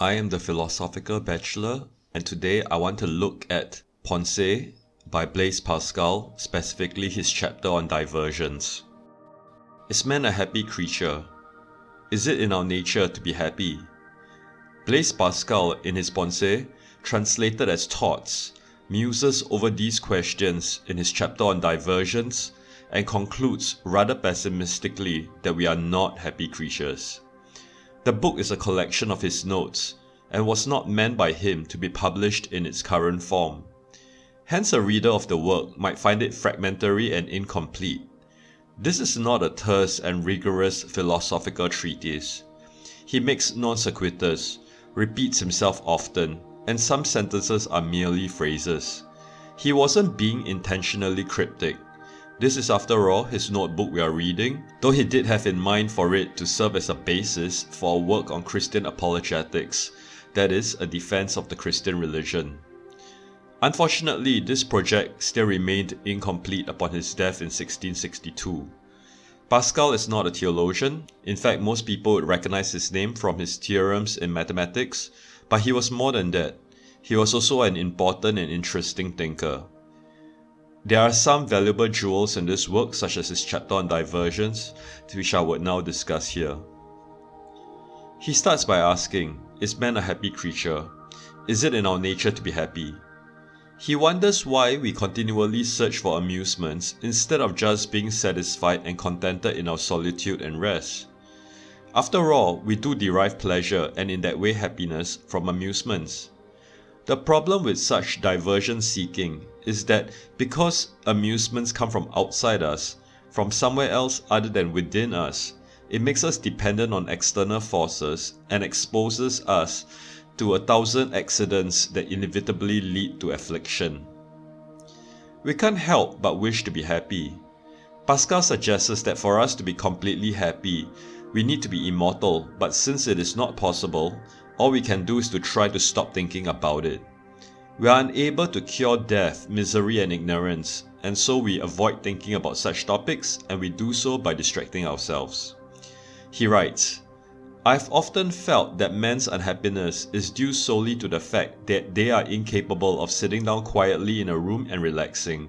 I am the Philosophical Bachelor, and today I want to look at Pensees by Blaise Pascal, specifically his chapter on diversions. Is man a happy creature? Is it in our nature to be happy? Blaise Pascal, in his Pensees, translated as thoughts, muses over these questions in his chapter on diversions, and concludes rather pessimistically that we are not happy creatures. The book is a collection of his notes, and was not meant by him to be published in its current form. Hence a reader of the work might find it fragmentary and incomplete. This is not a terse and rigorous philosophical treatise. He makes non sequiturs, repeats himself often, and some sentences are merely phrases. He wasn't being intentionally cryptic. This is after all his notebook we are reading, though he did have in mind for it to serve as a basis for a work on Christian apologetics, that is, a defense of the Christian religion. Unfortunately, this project still remained incomplete upon his death in 1662. Pascal is not a theologian. In fact, most people would recognize his name from his theorems in mathematics, but he was more than that. He was also an important and interesting thinker. There are some valuable jewels in this work, such as his chapter on diversions, which I would now discuss here. He starts by asking, is man a happy creature? Is it in our nature to be happy? He wonders why we continually search for amusements instead of just being satisfied and contented in our solitude and rest. After all, we do derive pleasure and in that way happiness from amusements. The problem with such diversion seeking is that because amusements come from outside us, from somewhere else other than within us, it makes us dependent on external forces and exposes us to 1,000 accidents that inevitably lead to affliction. We can't help but wish to be happy. Pascal suggests that for us to be completely happy, we need to be immortal, but since it is not possible, all we can do is to try to stop thinking about it. We are unable to cure death, misery, and ignorance, and so we avoid thinking about such topics, and we do so by distracting ourselves. He writes, I've often felt that man's unhappiness is due solely to the fact that they are incapable of sitting down quietly in a room and relaxing.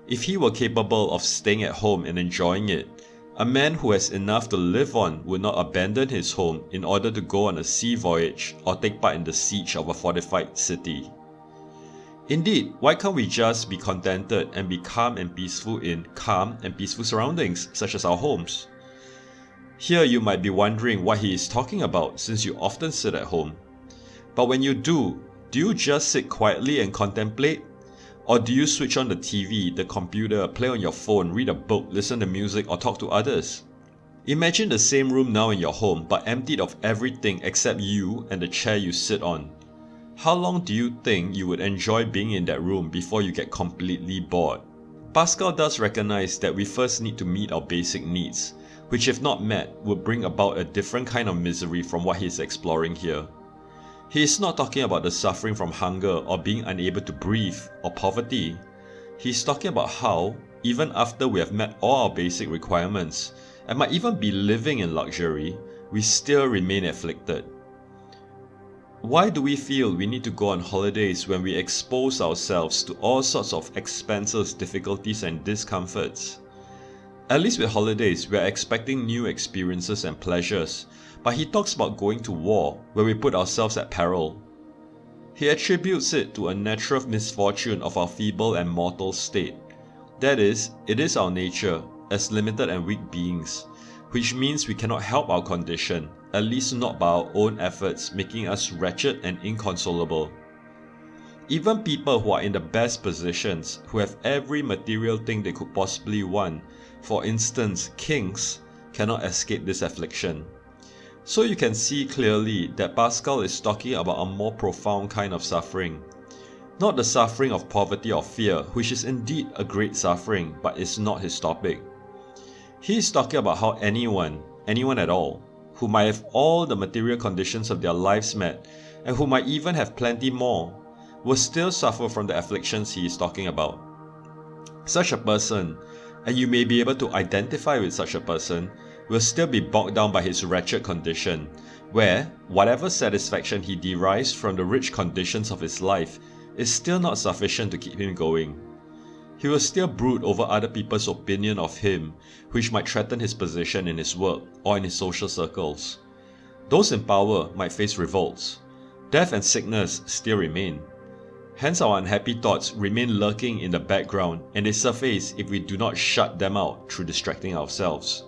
If he were capable of staying at home and enjoying it, a man who has enough to live on would not abandon his home in order to go on a sea voyage or take part in the siege of a fortified city. Indeed, why can't we just be contented and be calm and peaceful in calm and peaceful surroundings, such as our homes? Here you might be wondering what he is talking about, since you often sit at home. But when you do you just sit quietly and contemplate? Or do you switch on the TV, the computer, play on your phone, read a book, listen to music, or talk to others? Imagine the same room now in your home, but emptied of everything except you and the chair you sit on. How long do you think you would enjoy being in that room before you get completely bored? Pascal does recognize that we first need to meet our basic needs, which if not met would bring about a different kind of misery from what he is exploring here. He is not talking about the suffering from hunger or being unable to breathe or poverty. He is talking about how, even after we have met all our basic requirements and might even be living in luxury, we still remain afflicted. Why do we feel we need to go on holidays when we expose ourselves to all sorts of expenses, difficulties, and discomforts? At least with holidays, we are expecting new experiences and pleasures, but he talks about going to war, where we put ourselves at peril. He attributes it to a natural misfortune of our feeble and mortal state. That is, it is our nature, as limited and weak beings, which means we cannot help our condition, at least not by our own efforts, making us wretched and inconsolable. Even people who are in the best positions, who have every material thing they could possibly want, for instance kings, cannot escape this affliction. So you can see clearly that Pascal is talking about a more profound kind of suffering. Not the suffering of poverty or fear, which is indeed a great suffering, but is not his topic. He is talking about how anyone at all, who might have all the material conditions of their lives met, and who might even have plenty more, will still suffer from the afflictions he is talking about. Such a person, and you may be able to identify with such a person, will still be bogged down by his wretched condition, where whatever satisfaction he derives from the rich conditions of his life is still not sufficient to keep him going. He will still brood over other people's opinion of him, which might threaten his position in his work or in his social circles. Those in power might face revolts. Death and sickness still remain. Hence our unhappy thoughts remain lurking in the background, and they surface if we do not shut them out through distracting ourselves.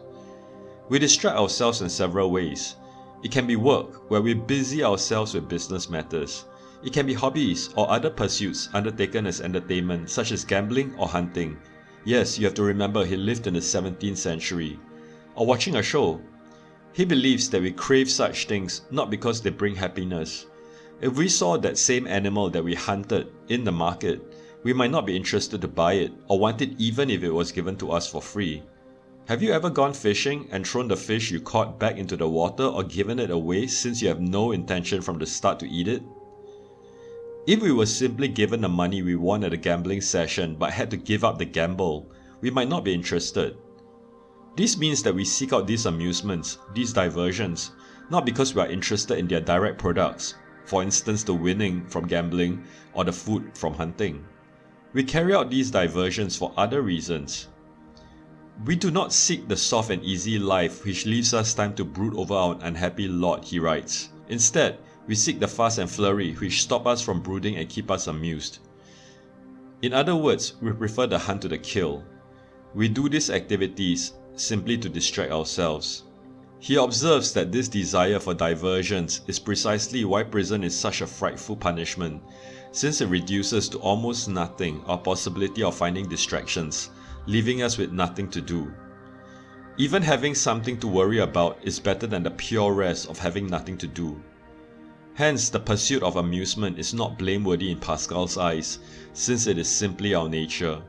We distract ourselves in several ways. It can be work, where we busy ourselves with business matters. It can be hobbies or other pursuits undertaken as entertainment, such as gambling or hunting. Yes, you have to remember he lived in the 17th century. Or watching a show. He believes that we crave such things not because they bring happiness. If we saw that same animal that we hunted in the market, we might not be interested to buy it or want it even if it was given to us for free. Have you ever gone fishing and thrown the fish you caught back into the water or given it away since you have no intention from the start to eat it? If we were simply given the money we won at a gambling session but had to give up the gamble, we might not be interested. This means that we seek out these amusements, these diversions, not because we are interested in their direct products, for instance the winning from gambling or the food from hunting. We carry out these diversions for other reasons. We do not seek the soft and easy life which leaves us time to brood over our unhappy lot, he writes. Instead, we seek the fuss and flurry which stop us from brooding and keep us amused. In other words, we prefer the hunt to the kill. We do these activities simply to distract ourselves. He observes that this desire for diversions is precisely why prison is such a frightful punishment, since it reduces to almost nothing our possibility of finding distractions, leaving us with nothing to do. Even having something to worry about is better than the pure rest of having nothing to do. Hence, the pursuit of amusement is not blameworthy in Pascal's eyes, since it is simply our nature.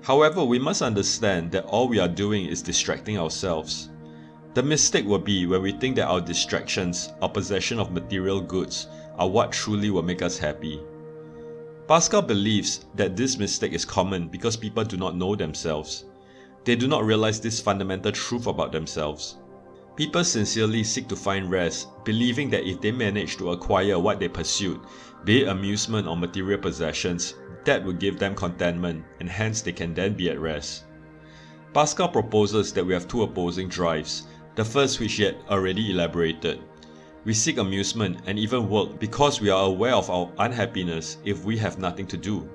However, we must understand that all we are doing is distracting ourselves. The mistake will be when we think that our distractions, our possession of material goods, are what truly will make us happy. Pascal believes that this mistake is common because people do not know themselves. They do not realize this fundamental truth about themselves. People sincerely seek to find rest, believing that if they manage to acquire what they pursued, be it amusement or material possessions, that will give them contentment, and hence they can then be at rest. Pascal proposes that we have two opposing drives, the first which he had already elaborated. We seek amusement and even work because we are aware of our unhappiness if we have nothing to do.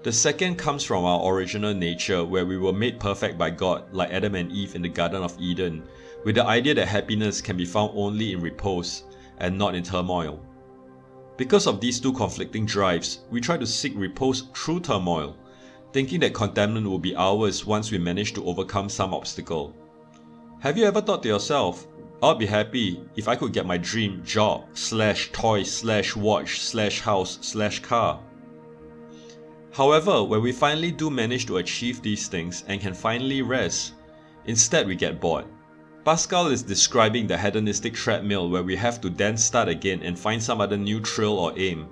The second comes from our original nature, where we were made perfect by God, like Adam and Eve in the Garden of Eden, with the idea that happiness can be found only in repose and not in turmoil. Because of these two conflicting drives, we try to seek repose through turmoil, thinking that contentment will be ours once we manage to overcome some obstacle. Have you ever thought to yourself, I'll be happy if I could get my dream job, /toy, /watch, house, /car. However, when we finally do manage to achieve these things and can finally rest, instead we get bored. Pascal is describing the hedonistic treadmill where we have to then start again and find some other new thrill or aim.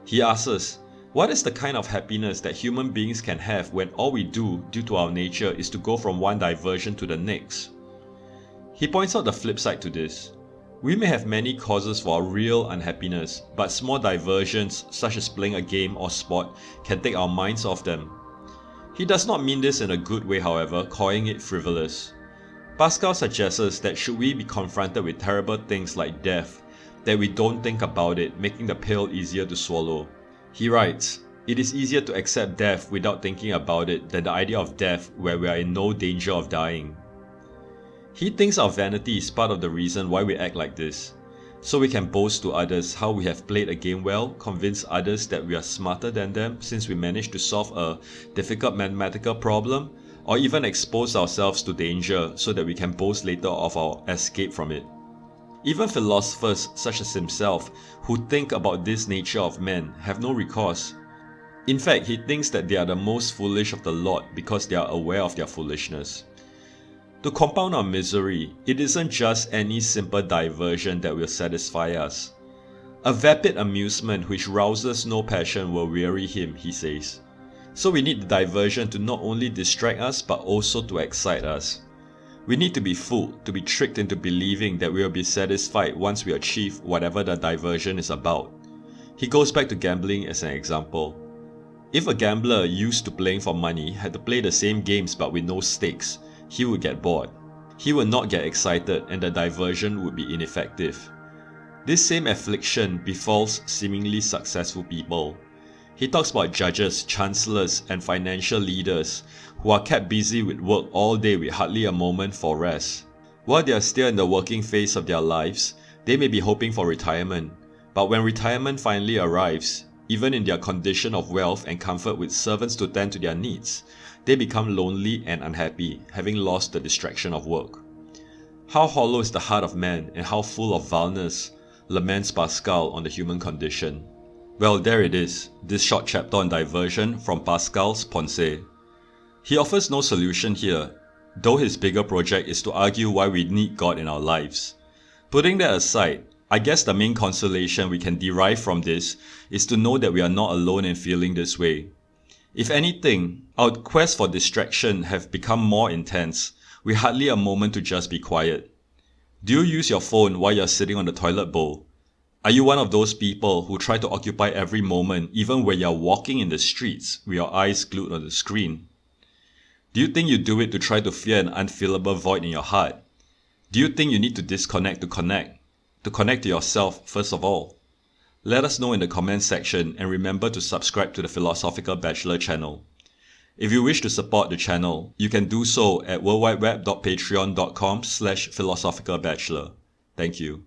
He asks us, what is the kind of happiness that human beings can have when all we do, due to our nature, is to go from one diversion to the next? He points out the flip side to this. We may have many causes for our real unhappiness, but small diversions such as playing a game or sport can take our minds off them. He does not mean this in a good way, however, calling it frivolous. Pascal suggests that should we be confronted with terrible things like death, that we don't think about it, making the pill easier to swallow. He writes, it is easier to accept death without thinking about it than the idea of death where we are in no danger of dying. He thinks our vanity is part of the reason why we act like this, so we can boast to others how we have played a game well, convince others that we are smarter than them since we managed to solve a difficult mathematical problem, or even expose ourselves to danger so that we can boast later of our escape from it. Even philosophers such as himself, who think about this nature of men, have no recourse. In fact, he thinks that they are the most foolish of the lot because they are aware of their foolishness. To compound our misery, it isn't just any simple diversion that will satisfy us. A vapid amusement which rouses no passion will weary him, he says. So we need the diversion to not only distract us but also to excite us. We need to be fooled, to be tricked into believing that we will be satisfied once we achieve whatever the diversion is about. He goes back to gambling as an example. If a gambler used to playing for money had to play the same games but with no stakes, he would get bored. He would not get excited and the diversion would be ineffective. This same affliction befalls seemingly successful people. He talks about judges, chancellors, and financial leaders who are kept busy with work all day with hardly a moment for rest. While they are still in the working phase of their lives, they may be hoping for retirement. But when retirement finally arrives, even in their condition of wealth and comfort with servants to tend to their needs, they become lonely and unhappy, having lost the distraction of work. How hollow is the heart of man and how full of vileness, laments Pascal on the human condition. Well, there it is, this short chapter on diversion from Pascal's Pensees. He offers no solution here, though his bigger project is to argue why we need God in our lives. Putting that aside, I guess the main consolation we can derive from this is to know that we are not alone in feeling this way. If anything, our quest for distraction have become more intense, with hardly a moment to just be quiet. Do you use your phone while you're sitting on the toilet bowl? Are you one of those people who try to occupy every moment even when you're walking in the streets with your eyes glued on the screen? Do you think you do it to try to fill an unfillable void in your heart? Do you think you need to disconnect to connect? To connect to yourself first of all? Let us know in the comment section and remember to subscribe to the Philosophical Bachelor channel. If you wish to support the channel, you can do so at worldwideweb.patreon.com/philosophicalbachelor. Thank you.